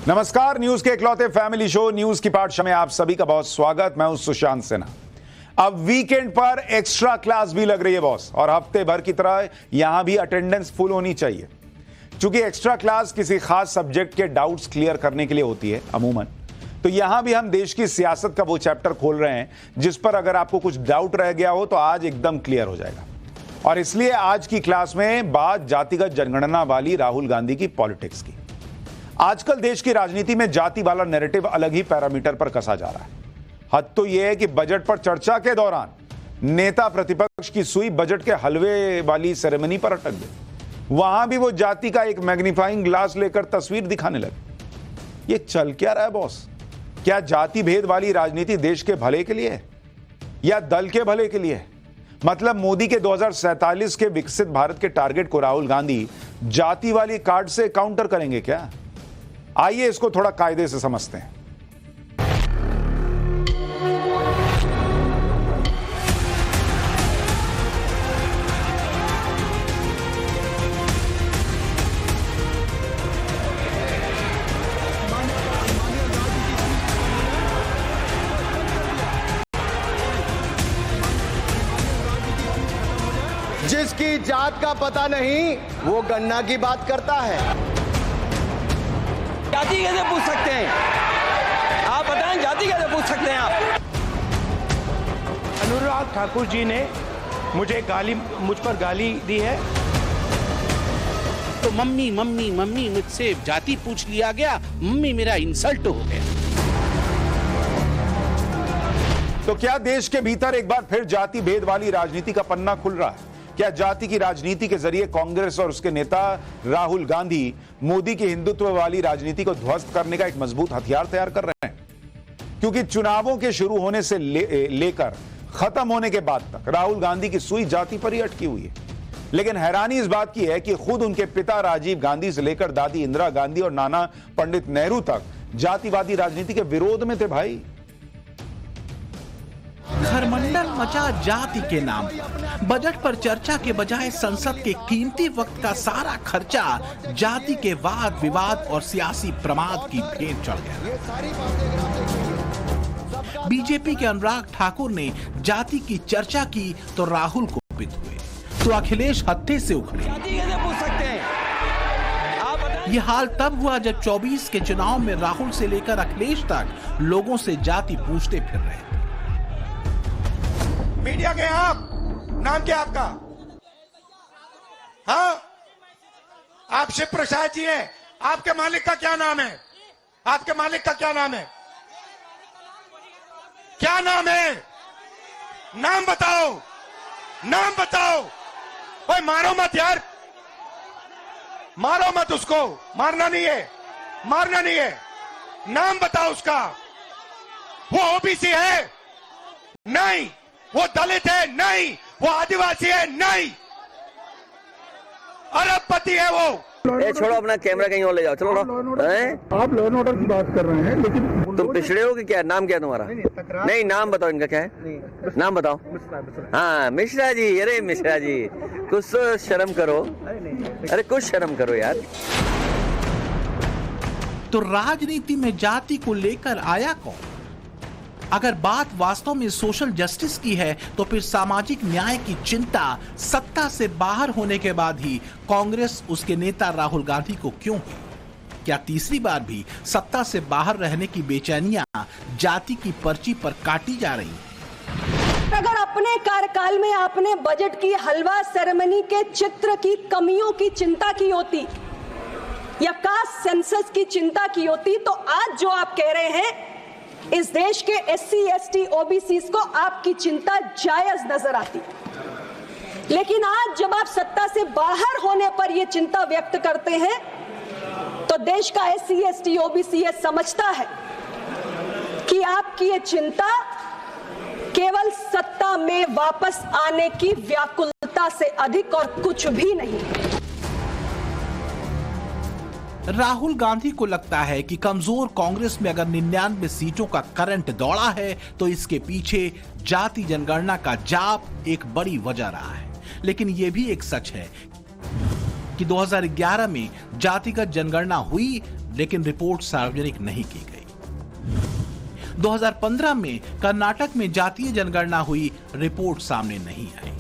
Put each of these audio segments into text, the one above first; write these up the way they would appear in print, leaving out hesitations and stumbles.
नमस्कार, न्यूज के इकलौते फैमिली शो न्यूज की पाठशाला में आप सभी का बहुत स्वागत। मैं हूं सुशांत सिन्हा। अब वीकेंड पर एक्स्ट्रा क्लास भी लग रही है बॉस, और हफ्ते भर की तरह यहां भी अटेंडेंस फुल होनी चाहिए। चूंकि एक्स्ट्रा क्लास किसी खास सब्जेक्ट के डाउट्स क्लियर करने के लिए होती है अमूमन, तो यहां भी हम देश की सियासत का वो चैप्टर खोल रहे हैं जिस पर अगर आपको कुछ डाउट रह गया हो तो आज एकदम क्लियर हो जाएगा। और इसलिए आज की क्लास में बात जातिगत जनगणना वाली राहुल गांधी की पॉलिटिक्स की। आजकल देश की राजनीति में जाति वाला नैरेटिव अलग ही पैरामीटर पर कसा जा रहा है। हद तो यह है कि बजट पर चर्चा के दौरान नेता प्रतिपक्ष की सुई बजट के हलवे वाली सेरेमनी पर अटक गई। वहां भी वो जाति का एक मैग्नीफाइंग ग्लास लेकर तस्वीर दिखाने लगे। ये चल क्या रहा है बॉस? क्या जाति भेद वाली राजनीति देश के भले के लिए है या दल के भले के लिए है? मतलब मोदी के 2047 के विकसित भारत के टारगेट को राहुल गांधी जाति वाली कार्ड से काउंटर करेंगे क्या? आइए इसको थोड़ा कायदे से समझते हैं। जिसकी जात का पता नहीं वो गन्ना की बात करता है। जाति कैसे पूछ सकते हैं आप? बताएं, जाति कैसे पूछ सकते हैं आप? अनुराग ठाकुर जी ने मुझ पर गाली दी है। तो मम्मी मम्मी मम्मी मुझसे जाति पूछ लिया गया, मम्मी मेरा इंसल्ट हो गया। तो क्या देश के भीतर एक बार फिर जाति भेद वाली राजनीति का पन्ना खुल रहा है? क्या जाति की राजनीति के जरिए कांग्रेस और उसके नेता राहुल गांधी मोदी की हिंदुत्व वाली राजनीति को ध्वस्त करने का एक मजबूत हथियार तैयार कर रहे हैं? क्योंकि चुनावों के शुरू होने से लेकर खत्म होने के बाद तक राहुल गांधी की सुई जाति पर ही अटकी हुई है। लेकिन हैरानी इस बात की है कि खुद उनके पिता राजीव गांधी से लेकर दादी इंदिरा गांधी और नाना पंडित नेहरू तक जातिवादी राजनीति के विरोध में थे भाई। खरमंडल मचा जाति के नाम पर। बजट पर चर्चा के बजाय संसद के कीमती वक्त का सारा खर्चा जाति के वाद विवाद और सियासी प्रमाद की भेंट चढ़ गया। बीजेपी के अनुराग ठाकुर ने जाति की चर्चा की तो राहुल कुपित हुए, तो अखिलेश हत्थे से उखड़े। जाति कैसे पूछ सकते हैं आप? बताएं। ये हाल तब हुआ जब 24 के चुनाव में राहुल से लेकर अखिलेश तक लोगों से जाति पूछते फिर रहे। मीडिया के आप, नाम क्या आपका? हाँ, आप शिव प्रसाद जी हैं। आपके मालिक का क्या नाम है? आपके मालिक का क्या नाम है? क्या नाम है? नाम बताओ, नाम बताओ। ओए मारो मत यार, मारो मत उसको। मारना नहीं है, मारना नहीं है। नाम बताओ उसका। वो ओबीसी है? नहीं। वो दलित है? नहीं। वो आदिवासी है? नहीं। अरबपति है वो। ए, छोड़ो अपना कैमरा कहीं और ले जाओ। चलो आप लॉ एंड ऑर्डर की बात कर रहे हैं, लेकिन तुम पिछड़े हो कि क्या? नाम क्या तुम्हारा? नहीं, नाम बताओ इनका क्या है? नाम बताओ। हाँ, मिश्रा जी। अरे मिश्रा जी, कुछ तो शर्म करो। अरे कुछ शर्म करो यार। तो राजनीति में जाति को लेकर आया कौन? अगर बात वास्तव में सोशल जस्टिस की है तो फिर सामाजिक न्याय की चिंता सत्ता से बाहर होने के बाद ही कांग्रेस उसके नेता राहुल गांधी को क्यों हुई? क्या तीसरी बार भी सत्ता से बाहर रहने की बेचैनियां जाति की पर्ची पर काटी जा रही? अगर अपने कार्यकाल में आपने बजट की हलवा सेरेमनी के चित्र की कमियों की चिंता की होती या कास्ट सेंसस की चिंता की होती, तो आज जो आप कह रहे हैं इस देश के SC, ST, OBC को आपकी चिंता जायज नजर आती। लेकिन आज जब आप सत्ता से बाहर होने पर यह चिंता व्यक्त करते हैं तो देश का SC, ST, OBC ये समझता है कि आपकी ये चिंता केवल सत्ता में वापस आने की व्याकुलता से अधिक और कुछ भी नहीं। राहुल गांधी को लगता है कि कमजोर कांग्रेस में अगर 99 सीटों का करंट दौड़ा है तो इसके पीछे जाति जनगणना का जाप एक बड़ी वजह रहा है। लेकिन यह भी एक सच है कि 2011 में जातिगत जनगणना हुई लेकिन रिपोर्ट सार्वजनिक नहीं की गई। 2015 में कर्नाटक में जातीय जनगणना हुई, रिपोर्ट सामने नहीं आई।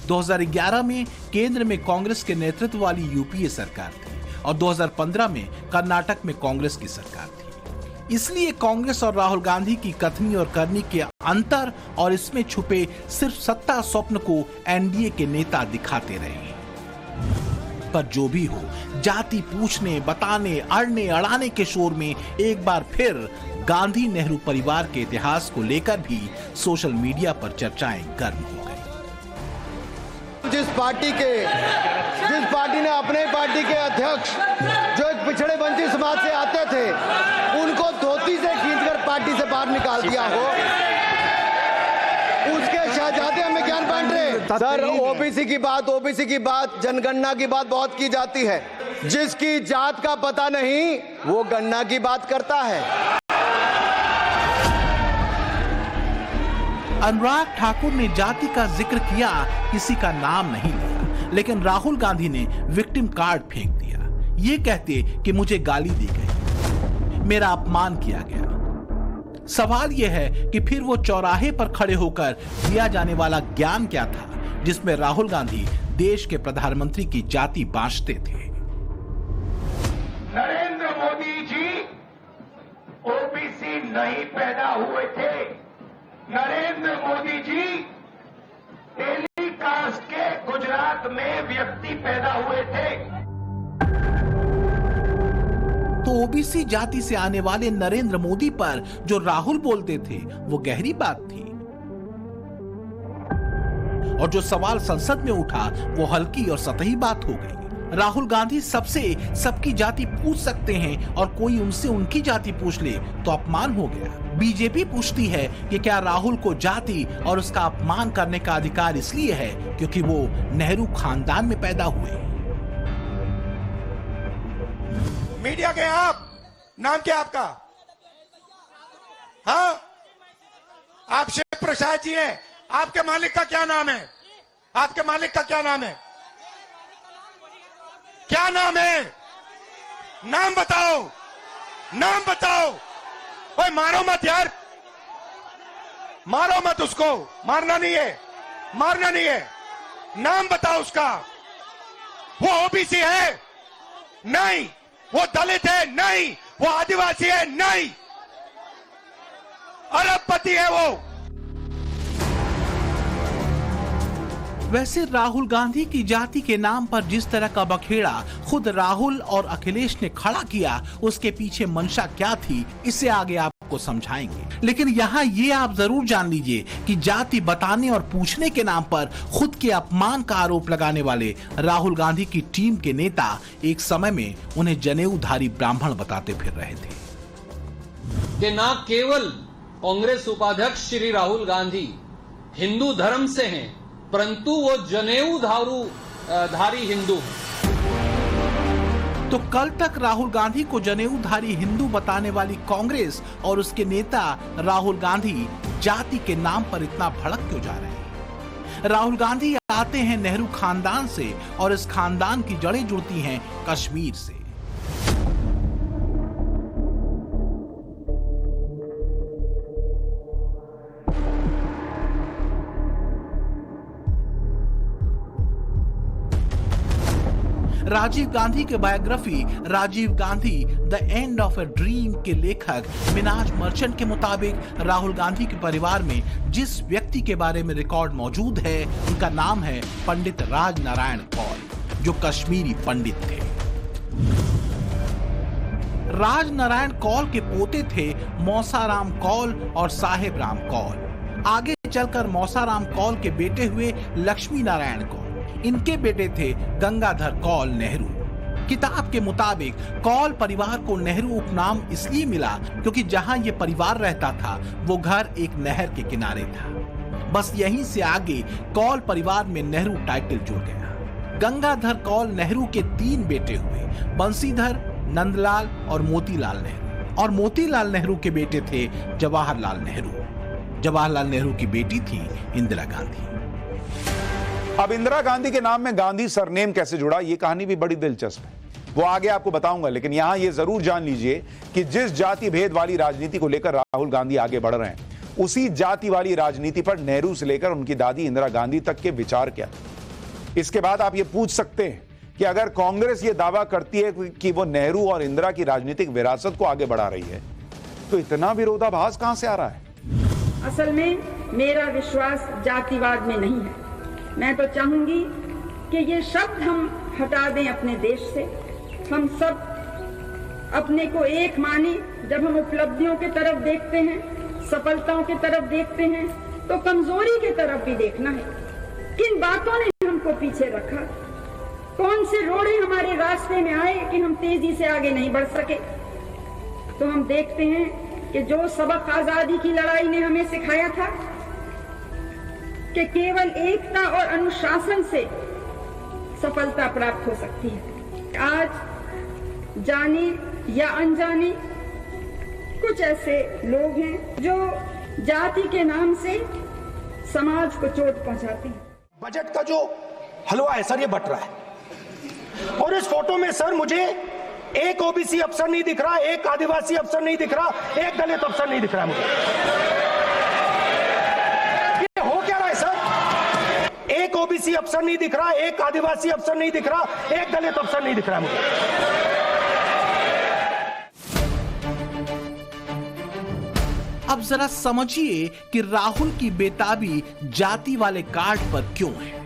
2011 में केंद्र में कांग्रेस के नेतृत्व वाली यूपीए सरकार थी और 2015 में कर्नाटक में कांग्रेस की सरकार थी। इसलिए कांग्रेस और राहुल गांधी की कथनी और करनी के अंतर और इसमें छुपे सिर्फ सत्ता स्वप्न को एनडीए के नेता दिखाते रहे। पर जो भी हो, जाति पूछने, बताने, अड़ने अड़ाने के शोर में एक बार फिर गांधी नेहरू परिवार के इतिहास को लेकर भी सोशल मीडिया पर चर्चाएं गर्म हो गई। जिस पार्टी ने अपने पार्टी के अध्यक्ष जो एक पिछड़े वंचित समाज से आते थे, उनको धोती से खींचकर पार्टी से बाहर निकाल दिया हो, उसके शहजादे हमें ज्ञान बांट रहे। सर, ओबीसी की बात, जनगणना की बात बहुत की जाती है। जिसकी जात का पता नहीं, वो गणना की बात करता है। अनुराग ठाकुर ने जाति का जिक्र किया, किसी का नाम नहीं लिया, लेकिन राहुल गांधी ने विक्टिम कार्ड फेंक दिया, ये कहते कि मुझे गाली दी गई, मेरा अपमान किया गया। सवाल यह है कि फिर वो चौराहे पर खड़े होकर दिया जाने वाला ज्ञान क्या था, जिसमें राहुल गांधी देश के प्रधानमंत्री की जाति बांटते थे। नरेंद्र मोदी जी ओबीसी नहीं पैदा हुए थे। नरेंद्र मोदी जी टेलीकास्ट के गुजरात में व्यक्ति पैदा हुए थे। तो ओबीसी जाति से आने वाले नरेंद्र मोदी पर जो राहुल बोलते थे वो गहरी बात थी, और जो सवाल संसद में उठा वो हल्की और सतही बात हो गई। राहुल गांधी सबसे सबकी जाति पूछ सकते हैं और कोई उनसे उनकी जाति पूछ ले तो अपमान हो गया। बीजेपी पूछती है कि क्या राहुल को जाति और उसका अपमान करने का अधिकार इसलिए है क्योंकि वो नेहरू खानदान में पैदा हुए। मीडिया के आप, नाम क्या आपका? हाँ, आप शिव प्रसाद जी हैं। आपके मालिक का क्या नाम है? आपके मालिक का क्या नाम है? क्या नाम है? नाम बताओ, नाम बताओ। ओए मारो मत यार, मारो मत उसको, मारना नहीं है, मारना नहीं है। नाम बताओ उसका। वो ओबीसी है? नहीं। वो दलित है? नहीं। वो आदिवासी है? नहीं। अरबपति है वो। वैसे राहुल गांधी की जाति के नाम पर जिस तरह का बखेड़ा खुद राहुल और अखिलेश ने खड़ा किया, उसके पीछे मंशा क्या थी, इसे आगे आपको समझाएंगे। लेकिन यहाँ ये आप जरूर जान लीजिए कि जाति बताने और पूछने के नाम पर खुद के अपमान का आरोप लगाने वाले राहुल गांधी की टीम के नेता एक समय में उन्हें जनेऊधारी ब्राह्मण बताते फिर रहे थे कि न केवल कांग्रेस उपाध्यक्ष श्री राहुल गांधी हिंदू धर्म से हैं, परंतु वो जनेऊ धारी हिंदू हैं। तो कल तक राहुल गांधी को जनेऊधारी हिंदू बताने वाली कांग्रेस और उसके नेता राहुल गांधी जाति के नाम पर इतना भड़क क्यों जा रहे हैं? राहुल गांधी आते हैं नेहरू खानदान से और इस खानदान की जड़ें जुड़ती हैं कश्मीर से। राजीव गांधी के biography Rajiv Gandhi the end of a dream के लेखक मिनाज मर्चेंट के मुताबिक राहुल गांधी के परिवार में जिस व्यक्ति के बारे में रिकॉर्ड मौजूद है, उनका नाम है पंडित राज नारायण कौल, जो कश्मीरी पंडित थे। राज नारायण कौल के पोते थे मौसाराम कौल और साहेब राम कौल। आगे चलकर मौसाराम कौल के बेटे हुए लक्ष्मी नारायण कौल। इनके बेटे थे गंगाधर कौल नेहरू। किताब के मुताबिक कौल परिवार को नेहरू उपनाम इसलिए मिला क्योंकि जहां ये परिवार रहता था वो घर एक नहर के किनारे था। बस यहीं से आगे कौल परिवार में नेहरू टाइटल जुड़ गया। गंगाधर कौल नेहरू के 3 बेटे हुए, बंसीधर, नंदलाल और मोतीलाल नेहरू। और मोतीलाल नेहरू के बेटे थे जवाहरलाल नेहरू। जवाहरलाल नेहरू की बेटी थी इंदिरा गांधी। अब इंदिरा गांधी के नाम में गांधी सरनेम कैसे जुड़ा, यह कहानी भी बड़ी दिलचस्प है। वो आगे आपको बताऊंगा, लेकिन यहां ये जरूर जान लीजिए कि जिस जाति भेद वाली राजनीति को लेकर राहुल गांधी आगे बढ़ रहे हैं, उसी जाति वाली राजनीति पर नेहरू से लेकर उनकी दादी इंदिरा गांधी तक के विचार क्या। इसके बाद आप ये पूछ सकते हैं कि अगर कांग्रेस ये दावा करती है कि वो नेहरू और इंदिरा की राजनीतिक विरासत को आगे बढ़ा रही है, तो इतना विरोधाभास कहां से आ रहा है? असल में मेरा विश्वास जातिवाद में नहीं है। मैं तो चाहूंगी कि ये शब्द हम हटा दें अपने देश से। हम सब अपने को एक माने। जब हम उपलब्धियों की तरफ देखते हैं, सफलताओं की तरफ देखते हैं, तो कमजोरी की तरफ भी देखना है। किन बातों ने हमको पीछे रखा, कौन से रोड़े हमारे रास्ते में आए कि हम तेजी से आगे नहीं बढ़ सके। तो हम देखते हैं कि जो सबक आजादी की लड़ाई ने हमें सिखाया था कि केवल एकता और अनुशासन से सफलता प्राप्त हो सकती है, आज जाने या अनजाने कुछ ऐसे लोग हैं जो जाति के नाम से समाज को चोट पहुंचाते हैं। बजट का जो हलवा है सर, ये बट रहा है। और इस फोटो में सर मुझे एक ओबीसी अफसर नहीं दिख रहा, एक आदिवासी अफसर नहीं दिख रहा, एक दलित अफसर नहीं दिख रहा मुझे। ये हो क्या रहा है सर? एक ओबीसी अफसर नहीं दिख रहा, एक आदिवासी अफसर नहीं दिख रहा, एक दलित अफसर नहीं दिख रहा मुझे। अब जरा समझिए कि राहुल की बेताबी जाति वाले कार्ड पर क्यों है।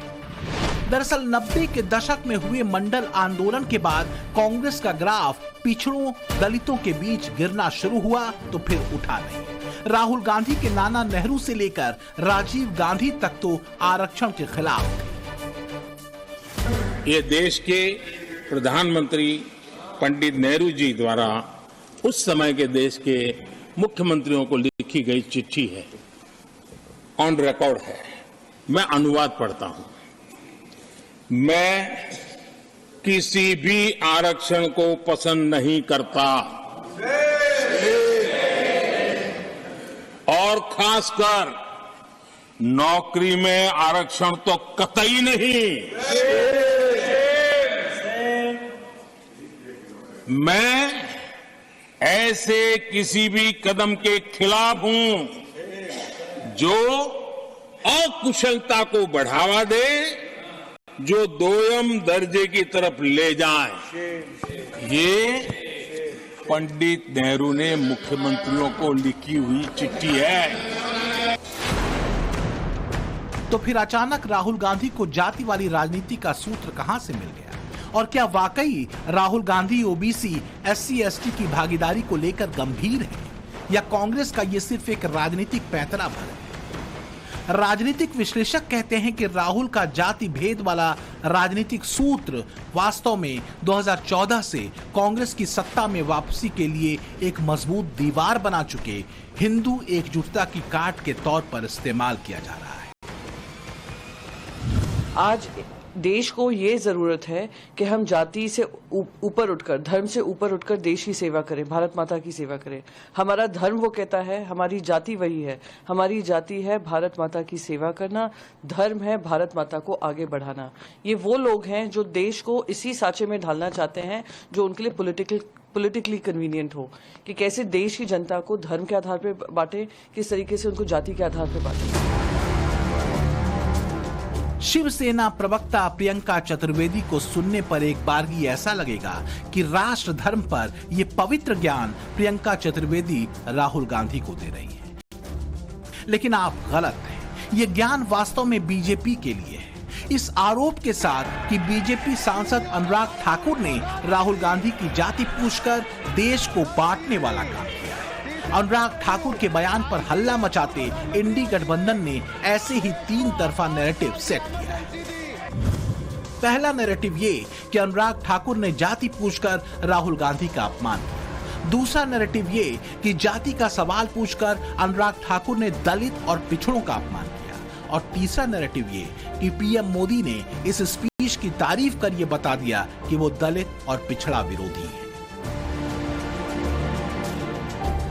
दरअसल 90 के दशक में हुए मंडल आंदोलन के बाद कांग्रेस का ग्राफ पिछड़ों दलितों के बीच गिरना शुरू हुआ तो फिर उठा नहीं। राहुल गांधी के नाना नेहरू से लेकर राजीव गांधी तक तो आरक्षण के खिलाफ थे। ये देश के प्रधानमंत्री पंडित नेहरू जी द्वारा उस समय के देश के मुख्यमंत्रियों को लिखी गई चिट्ठी है, ऑन रिकॉर्ड है। मैं अनुवाद पढ़ता हूं। मैं किसी भी आरक्षण को पसंद नहीं करता और खासकर नौकरी में आरक्षण तो कतई नहीं। मैं ऐसे किसी भी कदम के खिलाफ हूं जो अकुशलता को बढ़ावा दे, जो दोयम दर्जे की तरफ ले जाए। ये पंडित नेहरू ने मुख्यमंत्रियों को लिखी हुई चिट्ठी है। तो फिर अचानक राहुल गांधी को जाति वाली राजनीति का सूत्र कहां से मिल गया? और क्या वाकई Rahul Gandhi OBC SC ST की भागीदारी को लेकर गंभीर है, या कांग्रेस का ये सिर्फ एक राजनीतिक पैंतरा भर है? राजनीतिक विश्लेषक कहते हैं कि राहुल का जाति भेद वाला राजनीतिक सूत्र वास्तव में 2014 से कांग्रेस की सत्ता में वापसी के लिए एक मजबूत दीवार बना चुके हिंदू एकजुटता की काट के तौर पर इस्तेमाल किया जा रहा है। आज देश को ये जरूरत है कि हम जाति से ऊपर उठकर, धर्म से ऊपर उठकर देश की सेवा करें, भारत माता की सेवा करें। हमारा धर्म वो कहता है, हमारी जाति वही है। हमारी जाति है भारत माता की सेवा करना, धर्म है भारत माता को आगे बढ़ाना। ये वो लोग हैं जो देश को इसी सांचे में ढालना चाहते हैं जो उनके लिए पॉलिटिकली कन्वीनियंट हो, कि कैसे देश की जनता को धर्म के आधार पर बांटे, किस तरीके से उनको जाति के आधार पर बांटे। शिवसेना प्रवक्ता प्रियंका चतुर्वेदी को सुनने पर एक बारगी ऐसा लगेगा कि राष्ट्र धर्म पर यह पवित्र ज्ञान प्रियंका चतुर्वेदी राहुल गांधी को दे रही है। लेकिन आप गलत हैं। यह ज्ञान वास्तव में बीजेपी के लिए है। इस आरोप के साथ कि बीजेपी सांसद अनुराग ठाकुर ने राहुल गांधी की जाति पूछकर देश को बांटने वाला काम किया। अनुराग ठाकुर के बयान पर हल्ला मचाते इंडी गठबंधन ने ऐसे ही 3 तरफा नैरेटिव सेट किया है। पहला नैरेटिव ये कि अनुराग ठाकुर ने जाति पूछकर राहुल गांधी का अपमान किया। दूसरा नैरेटिव ये कि जाति का सवाल पूछकर अनुराग ठाकुर ने दलित और पिछड़ों का अपमान किया। और तीसरा नैरेटिव ये कि पीएम मोदी ने इस स्पीच की तारीफ कर ये बता दिया कि वो दलित और पिछड़ा विरोधी है।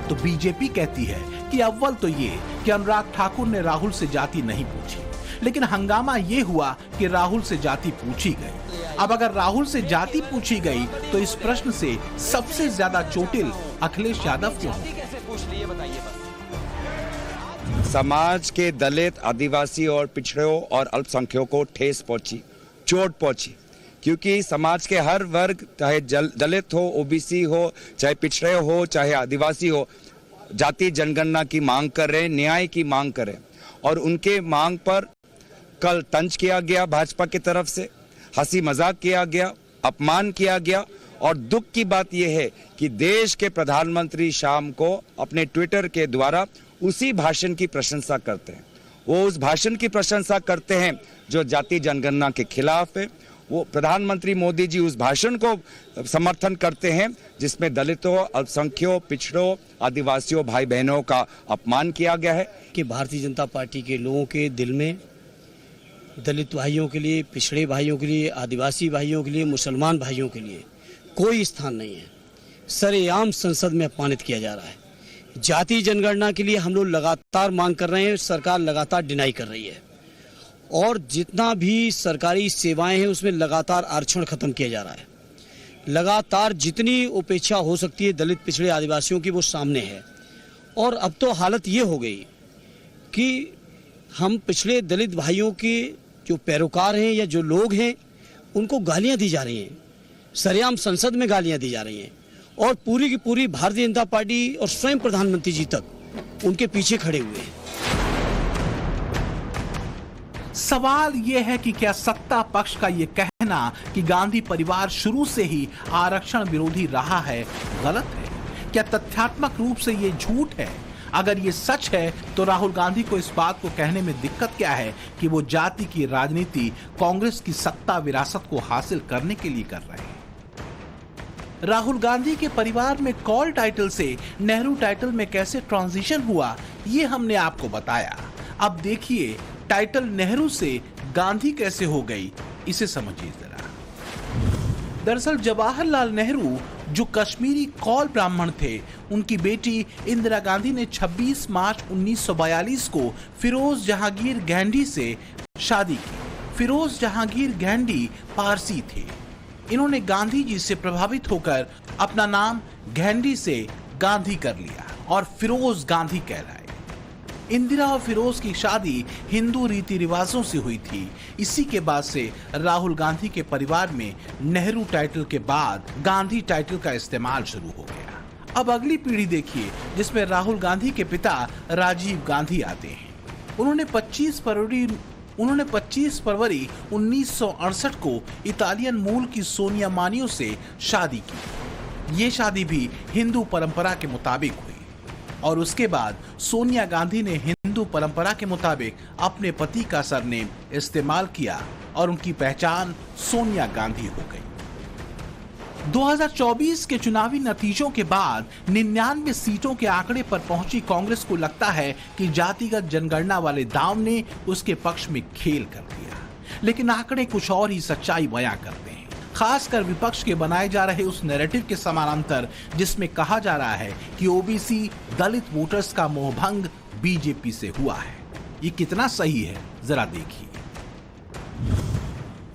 तो बीजेपी कहती है कि अव्वल तो ये कि अनुराग ठाकुर ने राहुल से जाति नहीं पूछी, लेकिन हंगामा ये हुआ कि राहुल से जाति पूछी गई। अब अगर राहुल से जाति पूछी गई तो इस प्रश्न से सबसे ज्यादा चोटिल अखिलेश यादव क्यों होंगे? समाज के दलित, आदिवासी और पिछड़ों और अल्पसंख्यकों को ठेस पहुंची, चोट पहुंची, क्योंकि समाज के हर वर्ग, चाहे दलित हो, ओबीसी हो, चाहे पिछड़े हो, चाहे आदिवासी हो, जाति जनगणना की मांग कर रहे हैं, न्याय की मांग कर रहे हैं। और उनके मांग पर कल तंज किया गया, भाजपा की तरफ से हंसी मजाक किया गया, अपमान किया गया। और दुख की बात यह है कि देश के प्रधानमंत्री शाम को अपने ट्विटर के द्वारा उसी भाषण की प्रशंसा करते हैं। वो उस भाषण की प्रशंसा करते हैं जो जाति जनगणना के खिलाफ है। वो प्रधानमंत्री मोदी जी उस भाषण को समर्थन करते हैं जिसमें दलितों, अल्पसंख्यकों, पिछड़ों, आदिवासियों, भाई बहनों का अपमान किया गया है। कि भारतीय जनता पार्टी के लोगों के दिल में दलित भाइयों के लिए, पिछड़े भाइयों के लिए, आदिवासी भाइयों के लिए, मुसलमान भाइयों के लिए कोई स्थान नहीं है। सरेआम संसद में अपमानित किया जा रहा है। जाति जनगणना के लिए हम लोग लगातार मांग कर रहे हैं, सरकार लगातार डिनाई कर रही है। और जितना भी सरकारी सेवाएं हैं उसमें लगातार आरक्षण खत्म किया जा रहा है। लगातार जितनी उपेक्षा हो सकती है दलित, पिछड़े, आदिवासियों की वो सामने है। और अब तो हालत ये हो गई कि हम पिछड़े दलित भाइयों के जो पैरोकार हैं या जो लोग हैं उनको गालियां दी जा रही हैं, सरेआम संसद में गालियां दी जा रही हैं। और पूरी की पूरी भारतीय जनता पार्टी और स्वयं प्रधानमंत्री जी तक उनके पीछे खड़े हुए हैं। सवाल यह है कि क्या सत्ता पक्ष का यह कहना कि गांधी परिवार शुरू से ही आरक्षण विरोधी रहा है गलत है? क्या तथ्यात्मक रूप से यह झूठ है? अगर ये सच है तो राहुल गांधी को इस बात को कहने में दिक्कत क्या है कि वो जाति की राजनीति कांग्रेस की सत्ता विरासत को हासिल करने के लिए कर रहे हैं। राहुल गांधी के परिवार में कॉल टाइटल से नेहरू टाइटल में कैसे ट्रांजिशन हुआ ये हमने आपको बताया। अब देखिए टाइटल नेहरू से गांधी कैसे हो गई, इसे समझिए जरा। दरअसल जवाहरलाल नेहरू जो कश्मीरी कौल ब्राह्मण थे, उनकी बेटी इंदिरा गांधी ने 26 मार्च 1942 को फिरोज जहांगीर गैंडी से शादी की। फिरोज जहांगीर गैंडी पारसी थे। इन्होंने गांधी जी से प्रभावित होकर अपना नाम गैंडी से गांधी कर लिया और फिरोज गांधी कहलाए। इंदिरा और फिरोज की शादी हिंदू रीति रिवाजों से हुई थी। इसी के बाद से राहुल गांधी के परिवार में नेहरू टाइटल के बाद गांधी टाइटल का इस्तेमाल शुरू हो गया। अब अगली पीढ़ी देखिए जिसमें राहुल गांधी के पिता राजीव गांधी आते हैं। उन्होंने 25 फरवरी 1968 को इटालियन मूल की सोनिया मानियो से शादी की। ये शादी भी हिंदू परंपरा के मुताबिक हुई और उसके बाद सोनिया गांधी ने हिंदू परंपरा के मुताबिक अपने पति का सरनेम इस्तेमाल किया और उनकी पहचान सोनिया गांधी हो गई। 2024 के चुनावी नतीजों के बाद 99 सीटों के आंकड़े पर पहुंची कांग्रेस को लगता है कि जातिगत जनगणना वाले दांव ने उसके पक्ष में खेल कर दिया। लेकिन आंकड़े कुछ और ही सच्चाई बयां करते हैं, खासकर विपक्ष के बनाए जा रहे उस नैरेटिव के समानांतर जिसमें कहा जा रहा है कि ओबीसी दलित वोटर्स का मोहभंग बीजेपी से हुआ है। ये कितना सही है जरा देखिए।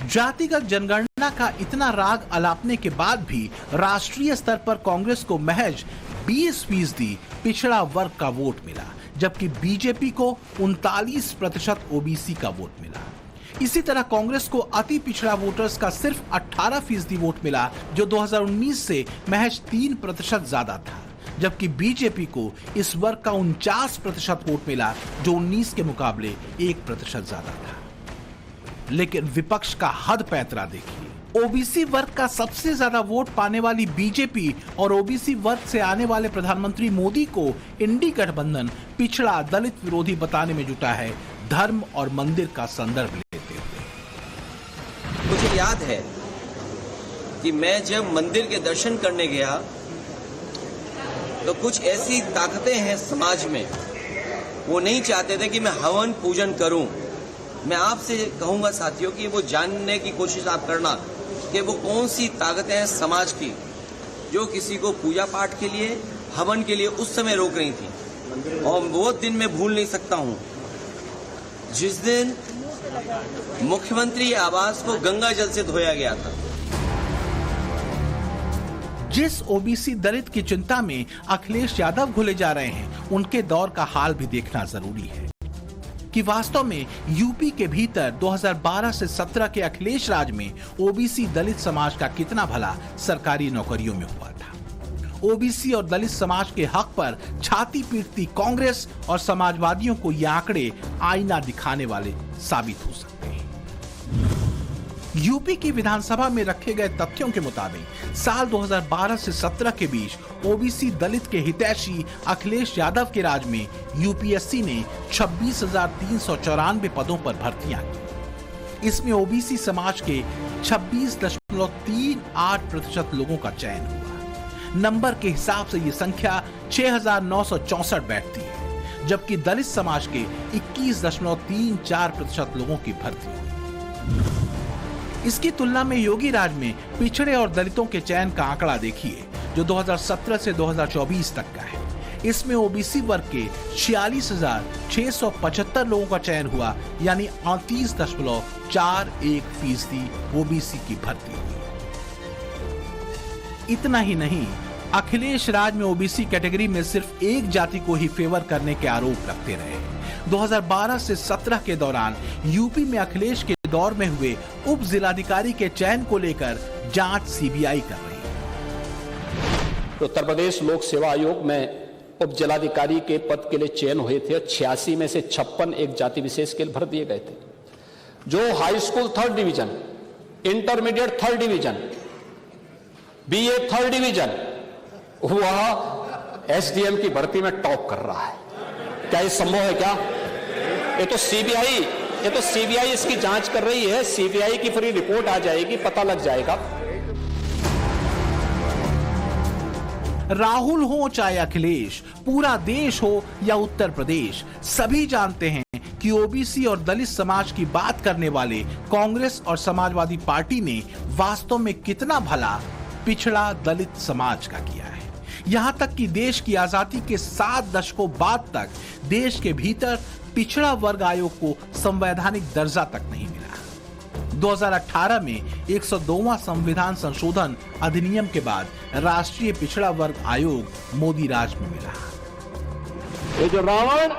जातिगत जनगणना का इतना राग अलापने के बाद भी राष्ट्रीय स्तर पर कांग्रेस को महज 20% पिछड़ा वर्ग का वोट मिला, जबकि बीजेपी को 39% ओबीसी का वोट मिला। इसी तरह कांग्रेस को अति पिछड़ा वोटर्स का सिर्फ 18% वोट मिला, जो 2019 से महज 3% ज्यादा था, जबकि बीजेपी को इस वर्ग का 49% वोट मिला, जो 19 के मुकाबले 1% ज्यादा था। लेकिन विपक्ष का हद पैंतरा देखिए। ओबीसी वर्ग का सबसे ज्यादा वोट पाने वाली बीजेपी और ओबीसी वर्ग से आने वाले प्रधानमंत्री मोदी को इंडी गठबंधन पिछड़ा दलित विरोधी बताने में जुटा है, धर्म और मंदिर का संदर्भ लेते हुए। मुझे याद है कि मैं जब मंदिर के दर्शन करने गया तो कुछ ऐसी ताकतें हैं समाज में, वो नहीं चाहते थे कि मैं हवन पूजन करूं। मैं आपसे कहूंगा साथियों कि वो जानने की कोशिश आप करना कि वो कौन सी ताकतें हैं समाज की जो किसी को पूजा पाठ के लिए, हवन के लिए उस समय रोक रही थी। और वो दिन मैं भूल नहीं सकता हूं जिस दिन मुख्यमंत्री आवास को गंगा जल से धोया गया था। जिस ओबीसी दलित की चिंता में अखिलेश यादव घुले जा रहे हैं, उनके दौर का हाल भी देखना जरूरी है कि वास्तव में यूपी के भीतर 2012 से 17 के अखिलेश राज में ओबीसी दलित समाज का कितना भला सरकारी नौकरियों में हुआ था। ओबीसी और दलित समाज के हक पर छाती पीटती कांग्रेस और समाजवादियों को ये आंकड़े आईना दिखाने वाले साबित हो सकते हैं। यूपी की विधानसभा में रखे गए तथ्यों के मुताबिक साल 2012 से 17 के बीच ओबीसी दलित के हितैषी अखिलेश यादव के राज में यूपीएससी ने 26,394 पदों पर भर्तियां की। इसमें ओबीसी समाज के 26.38% लोगों का चयन हुआ। नंबर के हिसाब से ये संख्या 6,964 बैठती है, जबकि दलित समाज के 21.34% लोगों की भर्ती हुई। इसकी तुलना में योगी राज में पिछड़े और दलितों के चयन का आंकड़ा देखिए, जो 2017 से 2024 तक का है। इसमें ओबीसी वर्ग के 46,675 लोगों का चयन हुआ, यानी 38.41% ओबीसी की भर्ती हुई। इतना ही नहीं, अखिलेश राज में ओबीसी कैटेगरी में सिर्फ एक जाति को ही फेवर करने के आरोप लगते रहे। 2012 से 17 के दौरान यूपी में अखिलेश के दौर में हुए उप जिलाधिकारी के चयन को लेकर जांच सीबीआई कर रही है। उत्तर प्रदेश लोक सेवा आयोग में उप जिलाधिकारी के पद के लिए चयन हुए थे। 86 में से 56 एक जाति विशेष के लिए भर दिए गए थे। जो high school 3rd division, intermediate 3rd division, BA 3rd division, वह एसडीएम की भर्ती में टॉप कर रहा है। क्या ये संभव है? क्या ये तो सीबीआई इसकी जांच कर रही है। सीबीआई की पूरी रिपोर्ट आ जाएगी, पता लग जाएगा। राहुल हो चाहे अखिलेश, पूरा देश हो या उत्तर प्रदेश, सभी जानते हैं कि ओबीसी और दलित समाज की बात करने वाले कांग्रेस और समाजवादी पार्टी ने वास्तव में कितना भला पिछड़ा दलित समाज का किया है। यहां तक कि देश की आजादी के 7 दशकों बाद तक देश के भीतर पिछड़ा वर्ग आयोग को संवैधानिक दर्जा तक नहीं मिला। 2018 में 102वां संविधान संशोधन अधिनियम के बाद राष्ट्रीय पिछड़ा वर्ग आयोग मोदी राज में मिला। ये जो रावण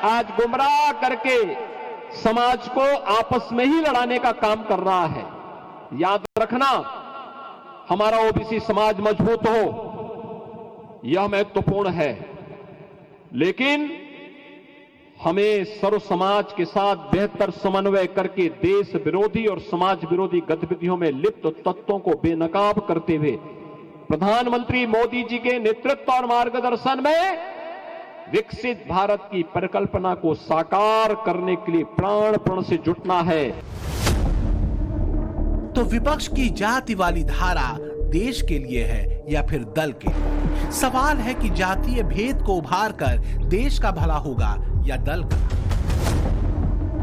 आज गुमराह करके समाज को आपस में ही लड़ाने का काम कर रहा है, याद रखना, हमारा ओबीसी समाज मजबूत हो, यह महत्वपूर्ण है, लेकिन हमें सर्व समाज के साथ बेहतर समन्वय करके देश विरोधी और समाज विरोधी गतिविधियों में लिप्त तत्वों को बेनकाब करते हुए प्रधानमंत्री मोदी जी के नेतृत्व और मार्गदर्शन में विकसित भारत की परिकल्पना को साकार करने के लिए प्राणपण से जुटना है। तो विपक्ष की जाति वाली धारा देश के लिए है या फिर दल के? सवाल है कि जातीय भेद को उभार कर देश का भला होगा या दल का?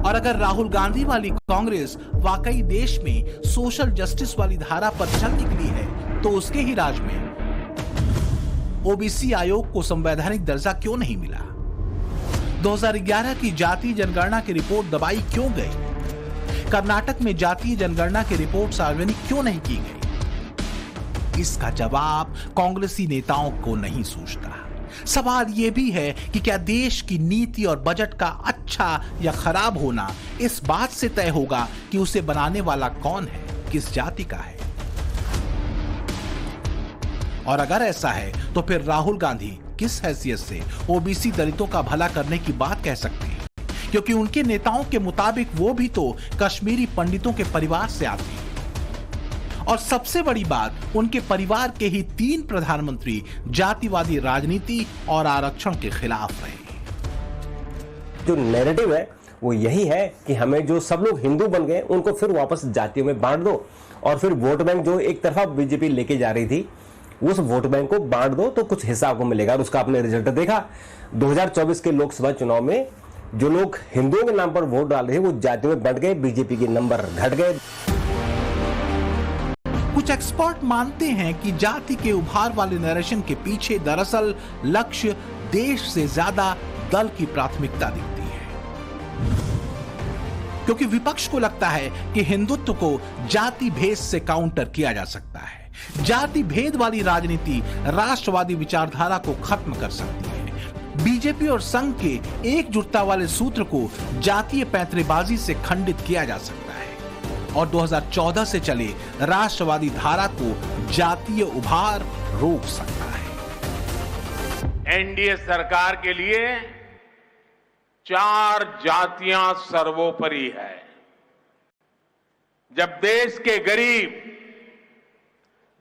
और अगर राहुल गांधी वाली कांग्रेस वाकई देश में सोशल जस्टिस वाली धारा पर चल निकली है, तो उसके ही राज में ओबीसी आयोग को संवैधानिक दर्जा क्यों नहीं मिला? 2011 की जातीय जनगणना की रिपोर्ट दबाई क्यों गई? कर्नाटक में जातीय जनगणना की रिपोर्ट सार्वजनिक क्यों नहीं की गई? इसका जवाब कांग्रेसी नेताओं को नहीं सूझता। सवाल यह भी है कि क्या देश की नीति और बजट का अच्छा या खराब होना इस बात से तय होगा कि उसे बनाने वाला कौन है, किस जाति का है? और अगर ऐसा है तो फिर राहुल गांधी किस हैसियत से ओबीसी दलितों का भला करने की बात कह सकते हैं? क्योंकि उनके नेताओं के मुताबिक वो भी तो कश्मीरी पंडितों के परिवार से आते हैं। और सबसे बड़ी बात, उनके परिवार के ही 3 प्रधानमंत्री जातिवादी राजनीति और आरक्षण के खिलाफ रहे। जो नैरेटिव है वो यही है कि हमें जो सब लोग हिंदू बन गए उनको फिर वापस जातियों में बांट दो, और फिर वोट बैंक जो एक तरफा बीजेपी लेके जा रही थी उस वोट बैंक को बांट दो तो कुछ हिस्सा आपको मिलेगा। और उसका आपने रिजल्ट देखा। 2024 के लोकसभा चुनाव में जो लोग हिंदुओं के नाम पर वोट डाल रहे थे वो जातियों में बढ़ गए, बीजेपी के नंबर घट गए। कुछ एक्सपर्ट मानते हैं कि जाति के उभार वाले नरेशन के पीछे दरअसल लक्ष्य देश से ज्यादा दल की प्राथमिकता दिखती है। क्योंकि विपक्ष को लगता है कि हिंदुत्व को जाति भेद से काउंटर किया जा सकता है। जाति भेद वाली राजनीति राष्ट्रवादी विचारधारा को खत्म कर सकती है। बीजेपी और संघ के एकजुटता वाले सूत्र को जातीय पैंतरेबाजी से खंडित किया जा सकता है और 2014 से चले राष्ट्रवादी धारा को जातीय उभार रोक सकता है। एनडीए सरकार के लिए 4 जातियां सर्वोपरि है। जब देश के गरीब,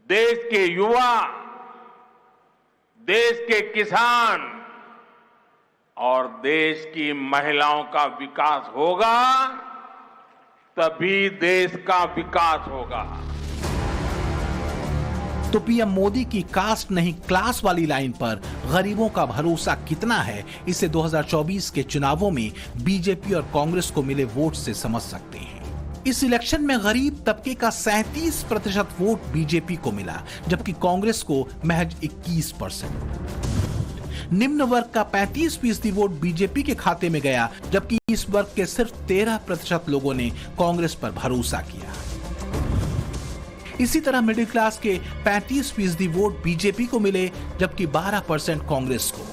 देश के युवा, देश के किसान और देश की महिलाओं का विकास होगा, तभी देश का विकास होगा। तो पीएम मोदी की कास्ट नहीं क्लास वाली लाइन पर गरीबों का भरोसा कितना है, इसे 2024 के चुनावों में बीजेपी और कांग्रेस को मिले वोट से समझ सकते हैं। इस इलेक्शन में गरीब तबके का 37% वोट बीजेपी को मिला, जबकि कांग्रेस को महज 21%। निम्न वर्ग का 35% वोट बीजेपी के खाते में गया, जबकि इस वर्ग के सिर्फ 13% लोगों ने कांग्रेस पर भरोसा किया। इसी तरह मिडिल क्लास के 35% वोट बीजेपी को मिले, जबकि 12% कांग्रेस को।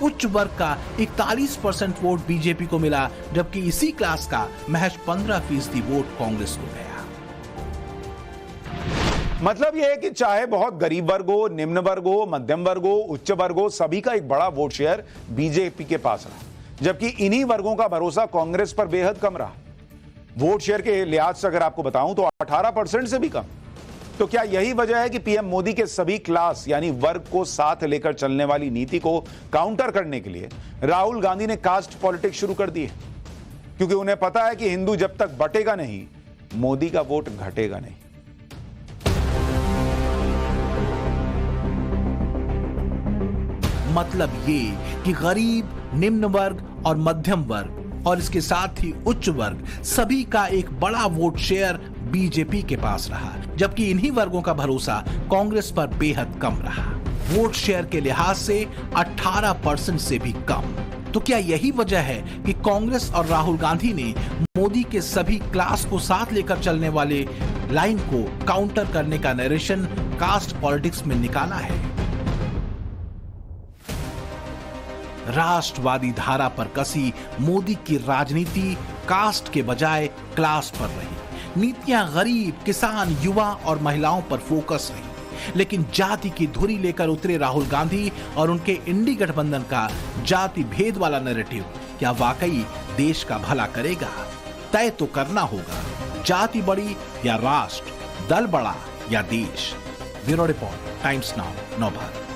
उच्च वर्ग का 41% वोट बीजेपी को मिला, जबकि इसी क्लास का महज 15% वोट कांग्रेस को गया। मतलब यह है कि चाहे बहुत गरीब वर्ग हो, निम्न वर्ग हो, मध्यम वर्ग हो, उच्च वर्ग हो, सभी का एक बड़ा वोट शेयर बीजेपी के पास रहा, जबकि इन्हीं वर्गों का भरोसा कांग्रेस पर बेहद कम रहा। वोट शेयर के लिहाज से अगर आपको बताऊं तो 18% से भी कम। तो क्या यही वजह है कि पीएम मोदी के सभी क्लास यानी वर्ग को साथ लेकर चलने वाली नीति को काउंटर करने के लिए राहुल गांधी ने कास्ट पॉलिटिक्स शुरू कर दी है? क्योंकि उन्हें पता है कि हिंदू जब तक बटेगा नहीं, मोदी का वोट घटेगा नहीं। मतलब ये कि गरीब, निम्न वर्ग और मध्यम वर्ग और इसके साथ ही उच्च वर्ग सभी का एक बड़ा वोट शेयर बीजेपी के पास रहा, जबकि इन्हीं वर्गों का भरोसा कांग्रेस पर बेहद कम रहा। वोट शेयर के लिहाज से 18% से भी कम। तो क्या यही वजह है कि कांग्रेस और राहुल गांधी ने मोदी के सभी क्लास को साथ लेकर चलने वाले लाइन को काउंटर करने का नरेशन कास्ट पॉलिटिक्स में निकाला है? राष्ट्रवादी धारा पर कसी मोदी की राजनीति कास्ट के बजाय क्लास पर रही। नीतियां गरीब, किसान, युवा और महिलाओं पर फोकस रही। लेकिन जाति की धुरी लेकर उतरे राहुल गांधी और उनके इंडी गठबंधन का जाति भेद वाला नैरेटिव क्या वाकई देश का भला करेगा? तय तो करना होगा, जाति बड़ी या राष्ट्र, दल बड़ा या देश। Bureau report, times now, Navbharat.